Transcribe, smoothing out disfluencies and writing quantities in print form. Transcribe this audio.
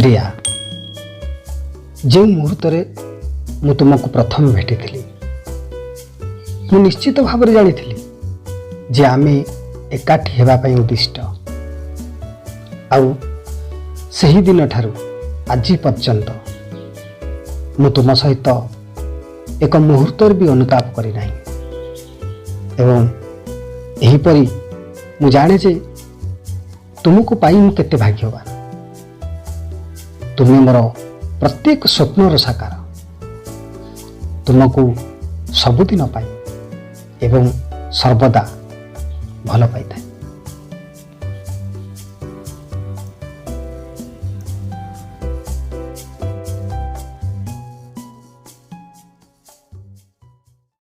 ପ୍ରିୟା, ଯେଉଁ ମୁହୂର୍ତ୍ତରେ ମୁଁ ତୁମକୁ ପ୍ରଥମେ ଭେଟିଥିଲି ମୁଁ ନିଶ୍ଚିତ ଭାବରେ ଜାଣିଥିଲି ଯେ ଆମେ ଏକାଠି ହେବା ପାଇଁ ଉଦ୍ଦିଷ୍ଟ। ଆଉ ସେହି ଦିନଠାରୁ ଆଜି ପର୍ଯ୍ୟନ୍ତ ମୁଁ ତୁମ ସହିତ ଏକ ମୁହୂର୍ତ୍ତରେ ବି ଅନୁତାପ କରିନାହିଁ। ଏବଂ ଏହିପରି ମୁଁ ଜାଣେ ଯେ ତୁମକୁ ପାଇ ମୁଁ କେତେ ଭାଗ୍ୟବାନ। ତୁମେ ମୋର ପ୍ରତ୍ୟେକ ସ୍ୱପ୍ନର ସାକାର। ତୁମକୁ ସବୁଦିନ ପାଇଁ ଏବଂ ସର୍ବଦା ଭଲ ପାଇଥାଏ।